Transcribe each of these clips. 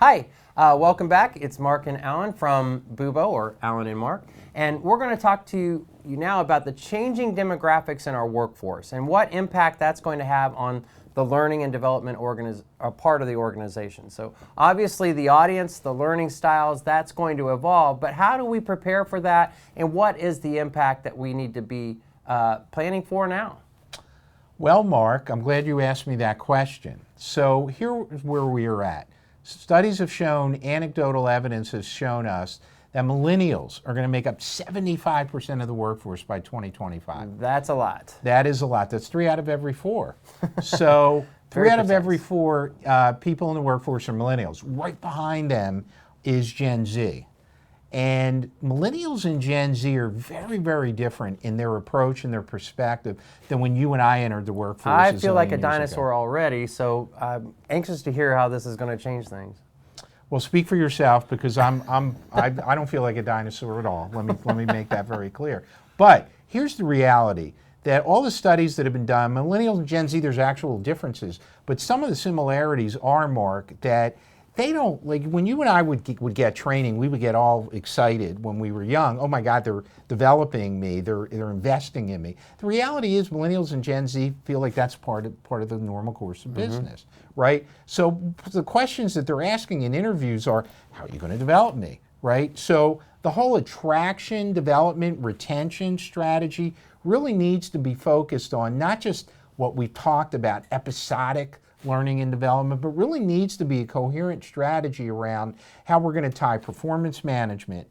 Hi, welcome back. It's Mark and Alan from Bubo, or Alan and Mark, and we're going to talk to you now about the changing demographics in our workforce and what impact that's going to have on the learning and development part of the organization. So obviously the audience, the learning styles, that's going to evolve, but how do we prepare for that, and what is the impact that we need to be planning for now? Well, Mark, I'm glad you asked me that question. So here's where we are at. Studies have shown, anecdotal evidence has shown us that millennials are going to make up 75% of the workforce by 2025. That's a lot. That is a lot. That's 3 out of every 4. So 3 out of every 4 people in the workforce are millennials. Right behind them is Gen Z. And millennials and Gen Z are very, very different in their approach and their perspective than when you and I entered the workforce. I feel like a dinosaur already, so I'm anxious to hear how this is going to change things. Well, speak for yourself, because I don't feel like a dinosaur at all. Let me make that very clear. But here's the reality, that all the studies that have been done, millennials and Gen Z, there's actual differences, but some of the similarities are, Mark, that they don't, like when you and I would get training, we would get all excited when we were young. Oh my God, they're developing me, they're investing in me. The reality is millennials and Gen Z feel like that's part of the normal course of business, right? So the questions that they're asking in interviews are, how are you going to develop me, right? So the whole attraction, development, retention strategy really needs to be focused on not just what we've talked about, episodic learning and development, but really needs to be a coherent strategy around how we're going to tie performance management,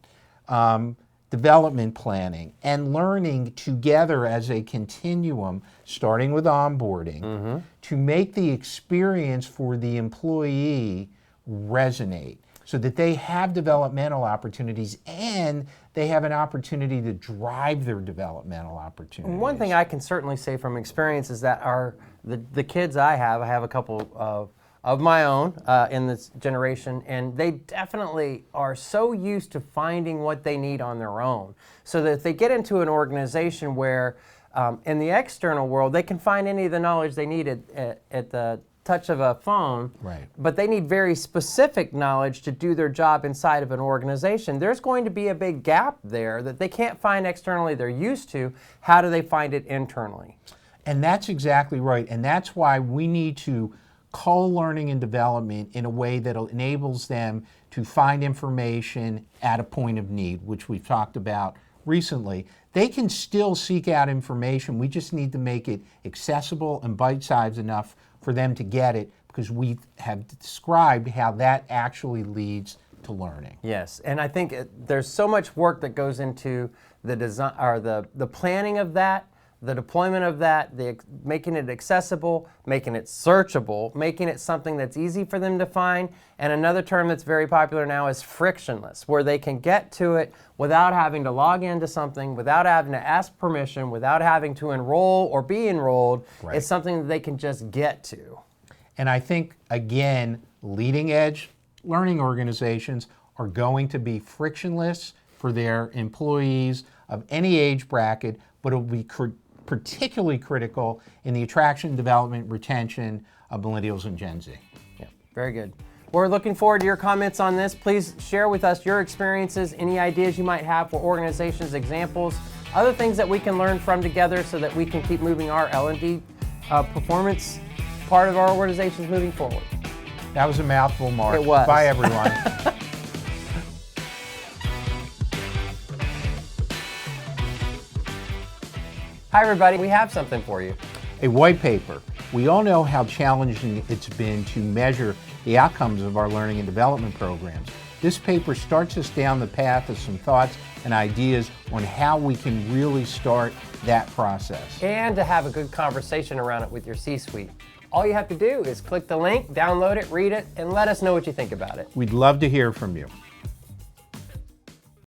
development planning, and learning together as a continuum, starting with onboarding, to make the experience for the employee resonate, so that they have developmental opportunities and they have an opportunity to drive their developmental opportunities. One thing I can certainly say from experience is that the kids I have a couple of my own in this generation, and they definitely are so used to finding what they need on their own. So that if they get into an organization where in the external world they can find any of the knowledge they need at the touch of a phone, right, but they need very specific knowledge to do their job inside of an organization, there's going to be a big gap there that they can't find externally they're used to. How do they find it internally? And that's exactly right. And that's why we need to co-learning and development in a way that enables them to find information at a point of need, which we've talked about recently. They can still seek out information. We just need to make it accessible and bite-sized enough for them to get it, because we have described how that actually leads to learning. Yes, and I think there's so much work that goes into the design, or the planning of that, the deployment of that, making it accessible, making it searchable, making it something that's easy for them to find. And another term that's very popular now is frictionless, where they can get to it without having to log into something, without having to ask permission, without having to enroll or be enrolled. Right. It's something that they can just get to. And I think, again, leading edge learning organizations are going to be frictionless for their employees of any age bracket, but it will be particularly critical in the attraction, development, retention of millennials and Gen Z. Yeah, very good. We're looking forward to your comments on this. Please share with us your experiences, any ideas you might have for organizations, examples, other things that we can learn from together so that we can keep moving our L&D performance part of our organizations moving forward. That was a mouthful, Mark. It was. Bye, everyone. Hi everybody, we have something for you. A white paper. We all know how challenging it's been to measure the outcomes of our learning and development programs. This paper starts us down the path of some thoughts and ideas on how we can really start that process. And to have a good conversation around it with your C-suite. All you have to do is click the link, download it, read it, and let us know what you think about it. We'd love to hear from you.